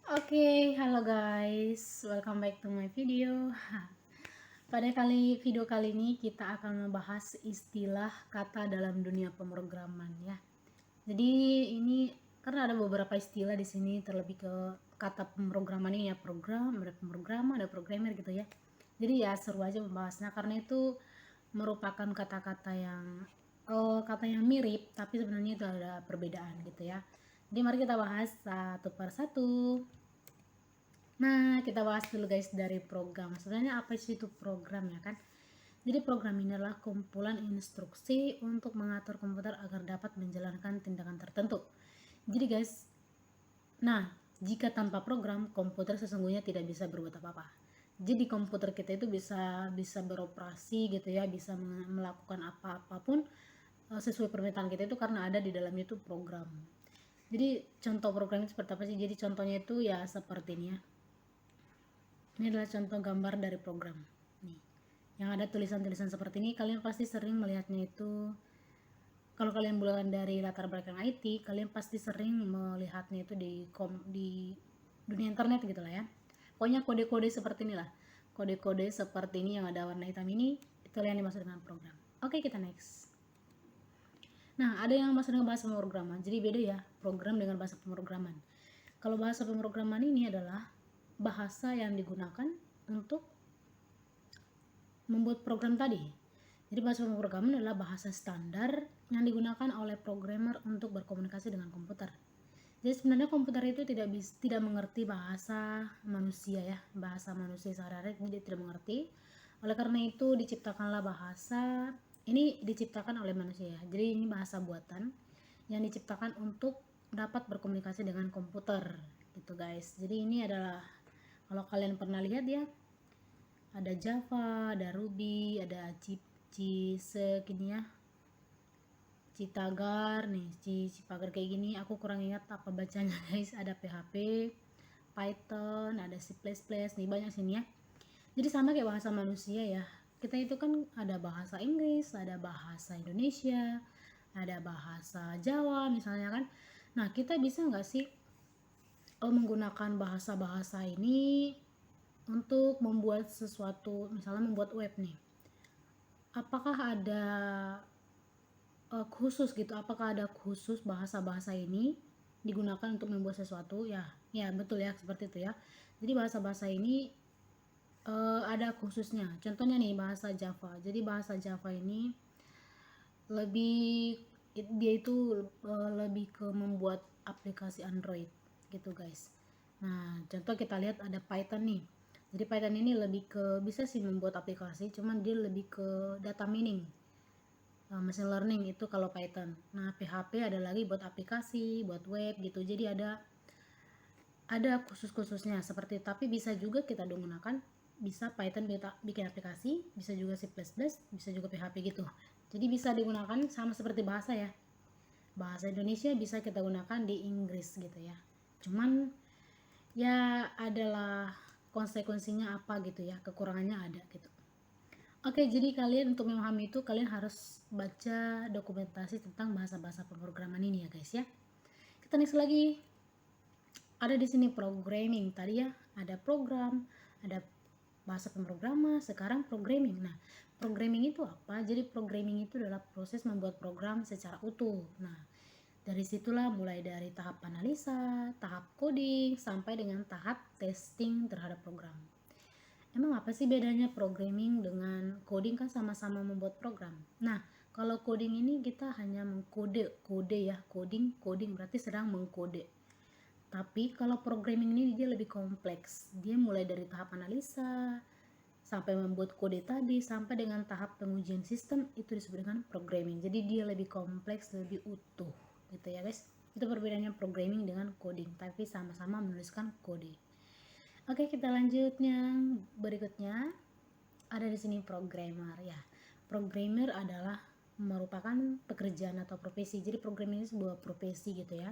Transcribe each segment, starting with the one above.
Oke, halo guys, welcome back to my video. Pada video kali ini kita akan membahas istilah kata dalam dunia pemrograman ya. Jadi ini karena ada beberapa istilah di sini terlebih ke kata pemrograman ini ya, program, ada pemrograman, ada programmer gitu ya. Jadi ya seru aja membahasnya karena itu merupakan kata yang mirip tapi sebenarnya itu ada perbedaan gitu ya. Jadi mari kita bahas satu per satu. Nah, kita bahas dulu guys dari program. Sebenarnya apa sih itu program ya kan? Jadi program ini adalah kumpulan instruksi untuk mengatur komputer agar dapat menjalankan tindakan tertentu. Jadi guys, nah jika tanpa program, komputer sesungguhnya tidak bisa berbuat apa-apa. Jadi komputer kita itu bisa bisa beroperasi gitu ya, bisa melakukan apa-apapun sesuai permintaan kita itu karena ada di dalamnya itu program. Jadi contoh programnya seperti apa sih? Jadi contohnya itu ya seperti ini ya. Ini adalah contoh gambar dari program. Nih, yang ada tulisan-tulisan seperti ini, kalian pasti sering melihatnya itu. Kalau kalian bukan dari latar belakang IT, kalian pasti sering melihatnya itu di dunia internet gitu lah ya. Pokoknya kode-kode seperti inilah. Kode-kode seperti ini yang ada warna hitam ini, itu yang dimaksud dengan program. Oke, kita next. Nah, ada yang maksud dengan bahasa pemrograman. Jadi beda ya, program dengan bahasa pemrograman. Kalau bahasa pemrograman ini adalah bahasa yang digunakan untuk membuat program tadi. Jadi bahasa pemrograman adalah bahasa standar yang digunakan oleh programmer untuk berkomunikasi dengan komputer. Jadi sebenarnya komputer itu tidak mengerti bahasa manusia ya, bahasa manusia sehari-hari dia tidak mengerti. Oleh karena itu diciptakanlah bahasa ini diciptakan oleh manusia. Jadi ini bahasa buatan yang diciptakan untuk dapat berkomunikasi dengan komputer gitu guys. Jadi ini adalah kalau kalian pernah lihat ya, ada Java, ada Ruby, ada segini ya, Citagar nih, Cipagar kayak gini. Aku kurang ingat apa bacanya guys. Ada PHP, Python, ada C++, nih banyak sini ya. Jadi sama kayak bahasa manusia ya. Kita itu kan ada bahasa Inggris, ada bahasa Indonesia, ada bahasa Jawa misalnya kan. Nah kita bisa nggak sih menggunakan bahasa-bahasa ini untuk membuat sesuatu, misalnya membuat web nih. Apakah ada khusus gitu, apakah ada khusus bahasa-bahasa ini digunakan untuk membuat sesuatu ya? Ya betul ya, seperti itu ya. Jadi bahasa-bahasa ini ada khususnya. Contohnya nih bahasa Java. Jadi bahasa Java ini lebih dia itu lebih ke membuat aplikasi Android gitu guys. Nah contoh kita lihat ada Python nih. Jadi Python ini lebih ke bisa sih membuat aplikasi, cuman dia lebih ke data mining, machine learning itu kalau Python. Nah PHP ada lagi buat aplikasi, buat web gitu. Jadi ada khusus-khususnya seperti, tapi bisa juga kita gunakan, bisa Python bikin aplikasi, bisa juga C++, bisa juga PHP gitu. Jadi bisa digunakan sama seperti bahasa ya. Bahasa Indonesia bisa kita gunakan di Inggris gitu ya. Cuman ya adalah konsekuensinya apa gitu ya, kekurangannya ada gitu. Oke, jadi kalian untuk memahami itu kalian harus baca dokumentasi tentang bahasa-bahasa pemrograman ini ya guys ya. Kita next lagi. Ada di sini programming tadi ya, ada program, ada bahasa pemrograman, sekarang programming. Nah, programming itu apa? Jadi programming itu adalah proses membuat program secara utuh. Nah, dari situlah mulai dari tahap analisa, tahap coding, sampai dengan tahap testing terhadap program. Emang apa sih bedanya programming dengan coding? Kan sama-sama membuat program. Nah, kalau coding ini kita hanya mengkode, kode ya, coding berarti sedang mengkode. Tapi kalau programming ini dia lebih kompleks. Dia mulai dari tahap analisa sampai membuat kode tadi sampai dengan tahap pengujian sistem itu disebut dengan programming. Jadi dia lebih kompleks, lebih utuh gitu ya guys. Itu perbedaannya programming dengan coding, tapi sama-sama menuliskan kode. Oke, kita lanjut yang berikutnya. Ada di sini programmer ya. Programmer adalah merupakan pekerjaan atau profesi. Jadi programmer ini sebuah profesi gitu ya,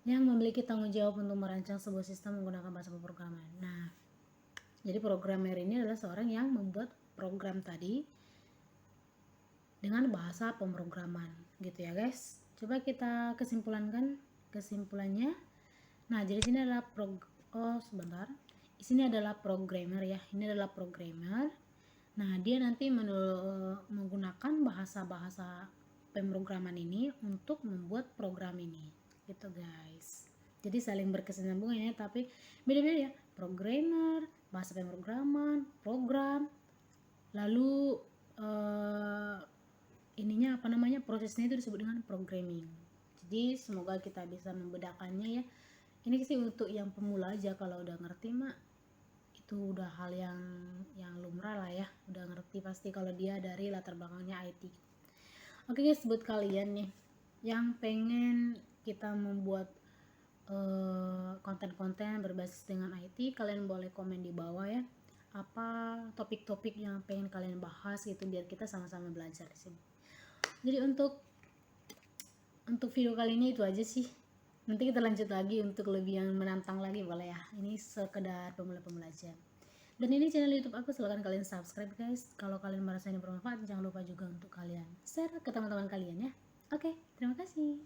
yang memiliki tanggung jawab untuk merancang sebuah sistem menggunakan bahasa pemrograman. Nah, jadi programmer ini adalah seorang yang membuat program tadi dengan bahasa pemrograman gitu ya guys. Coba kita kesimpulannya. Nah, jadi sini adalah di sini adalah programmer ya. Ini adalah programmer. Nah, dia nanti menggunakan bahasa-bahasa pemrograman ini untuk membuat program ini. Gitu, guys. Jadi saling berkesinambungan ya, tapi beda-beda ya. Programmer, bahasa pemrograman, program, lalu ininya apa namanya, prosesnya itu disebut dengan programming. Jadi semoga kita bisa membedakannya ya. Ini sih untuk yang pemula aja, kalau udah ngerti mah itu udah hal yang lumrah lah ya, udah ngerti pasti kalau dia dari latar belakangnya IT. Oke guys, buat kalian nih yang pengen kita membuat konten-konten berbasis dengan IT, kalian boleh komen di bawah ya, apa topik-topik yang pengen kalian bahas gitu, biar kita sama-sama belajar di sini. Jadi untuk video kali ini itu aja sih. Nanti kita lanjut lagi untuk lebih yang menantang lagi, boleh ya. Ini sekedar pemula-pemula aja. Dan ini channel YouTube aku, silahkan kalian subscribe guys. Kalau kalian merasa ini bermanfaat, jangan lupa juga untuk kalian share ke teman-teman kalian ya. Oke, terima kasih.